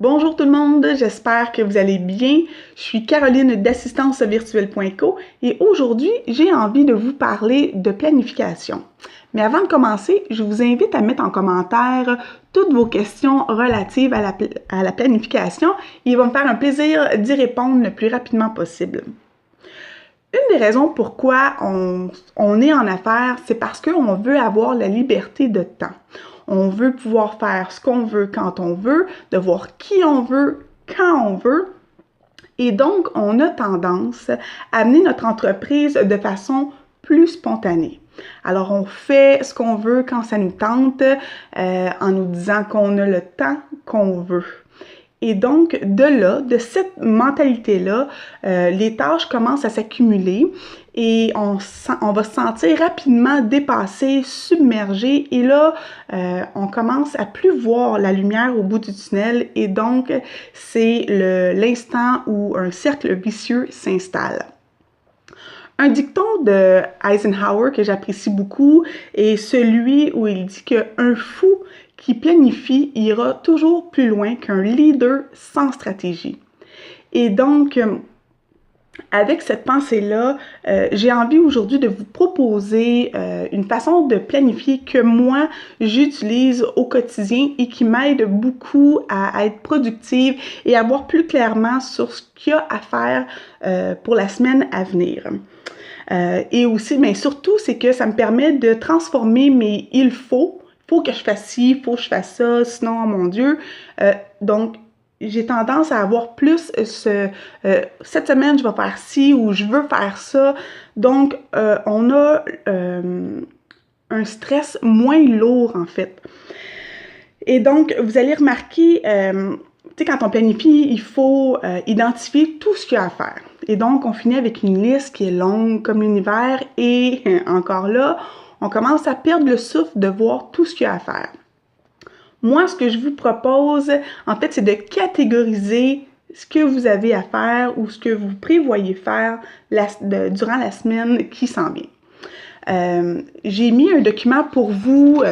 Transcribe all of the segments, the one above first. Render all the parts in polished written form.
Bonjour tout le monde, j'espère que vous allez bien. Je suis Caroline d'assistancevirtuelle.co et aujourd'hui, j'ai envie de vous parler de planification. Mais avant de commencer, je vous invite à mettre en commentaire toutes vos questions relatives à la planification et il va me faire un plaisir d'y répondre le plus rapidement possible. Une des raisons pourquoi on est en affaires, c'est parce qu'on veut avoir la liberté de temps. On veut pouvoir faire ce qu'on veut quand on veut, de voir qui on veut quand on veut. Et donc, on a tendance à amener notre entreprise de façon plus spontanée. Alors, on fait ce qu'on veut quand ça nous tente, en nous disant qu'on a le temps qu'on veut. Et donc, de cette mentalité-là, les tâches commencent à s'accumuler et on va se sentir rapidement dépassé, submergé. Et là, on commence à plus voir la lumière au bout du tunnel et donc, c'est l'instant où un cercle vicieux s'installe. Un dicton de Eisenhower que j'apprécie beaucoup est celui où il dit qu'un fou qui planifie ira toujours plus loin qu'un leader sans stratégie. Et donc, avec cette pensée-là, j'ai envie aujourd'hui de vous proposer une façon de planifier que moi, j'utilise au quotidien et qui m'aide beaucoup à être productive et à voir plus clairement sur ce qu'il y a à faire pour la semaine à venir. Et aussi, mais surtout, c'est que ça me permet de transformer mes « il faut » que je fasse ci, il faut que je fasse ça, sinon, oh mon Dieu. Donc, j'ai tendance à avoir plus cette semaine, je vais faire ci ou je veux faire ça. Donc, on a un stress moins lourd, en fait. Et donc, vous allez remarquer, tu sais, quand on planifie, il faut identifier tout ce qu'il y a à faire. Et donc, on finit avec une liste qui est longue comme l'univers et encore là, on commence à perdre le souffle de voir tout ce qu'il y a à faire. Moi, ce que je vous propose, en fait, c'est de catégoriser ce que vous avez à faire ou ce que vous prévoyez faire durant la semaine qui s'en vient. J'ai mis un document pour vous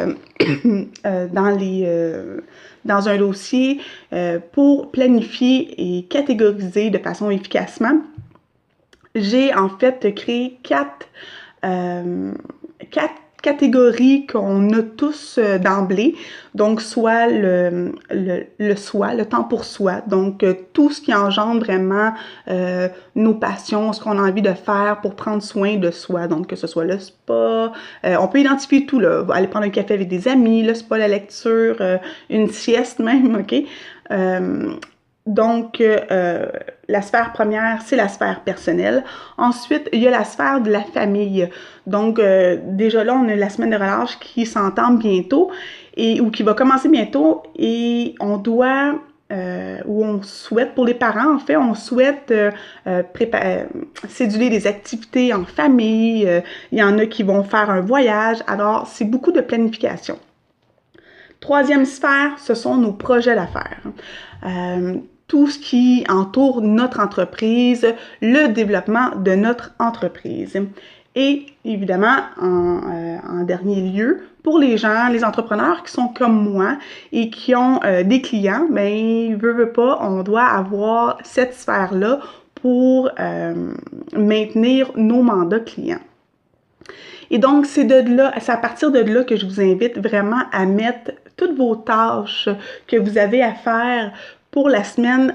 dans un dossier pour planifier et catégoriser de façon efficacement. J'ai en fait créé quatre catégories qu'on a tous d'emblée. Donc, soit le temps pour soi, donc tout ce qui engendre vraiment nos passions, ce qu'on a envie de faire pour prendre soin de soi. Donc, que ce soit le spa, on peut identifier tout, là. Aller prendre un café avec des amis, le spa, la lecture, une sieste même, OK? Donc, la sphère première, c'est la sphère personnelle. Ensuite, il y a la sphère de la famille. Donc, déjà là, on a la semaine de relâche qui s'entame bientôt ou qui va commencer bientôt et on doit, ou on souhaite, pour les parents, en fait, on souhaite céduler des activités en famille. Il y en a qui vont faire un voyage. Alors, c'est beaucoup de planification. Troisième sphère, ce sont nos projets d'affaires. Tout ce qui entoure notre entreprise, le développement de notre entreprise. Et évidemment, en dernier lieu, pour les gens, les entrepreneurs qui sont comme moi et qui ont des clients, bien, veut pas, on doit avoir cette sphère-là pour maintenir nos mandats clients. Et donc, c'est à partir de là que je vous invite vraiment à mettre toutes vos tâches que vous avez à faire pour la semaine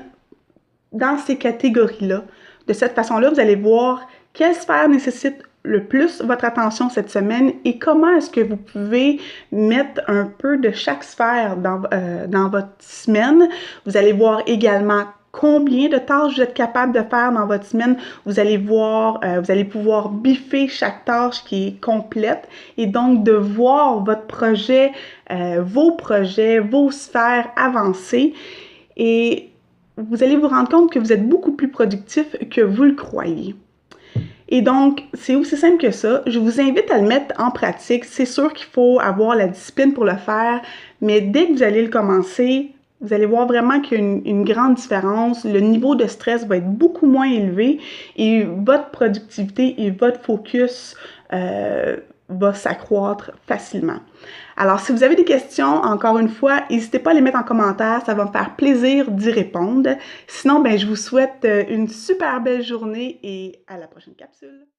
dans ces catégories-là. De cette façon-là, vous allez voir quelle sphère nécessite le plus votre attention cette semaine et comment est-ce que vous pouvez mettre un peu de chaque sphère dans votre semaine. Vous allez voir également combien de tâches vous êtes capable de faire dans votre semaine. Vous allez voir, vous allez pouvoir biffer chaque tâche qui est complète et donc de voir votre projet, vos sphères avancer et vous allez vous rendre compte que vous êtes beaucoup plus productif que vous le croyez. Et donc, c'est aussi simple que ça. Je vous invite à le mettre en pratique. C'est sûr qu'il faut avoir la discipline pour le faire, mais dès que vous allez le commencer, vous allez voir vraiment qu'il y a une grande différence. Le niveau de stress va être beaucoup moins élevé et votre productivité et votre focus va s'accroître facilement. Alors, si vous avez des questions, encore une fois, n'hésitez pas à les mettre en commentaire, ça va me faire plaisir d'y répondre. Sinon, ben, je vous souhaite une super belle journée et à la prochaine capsule.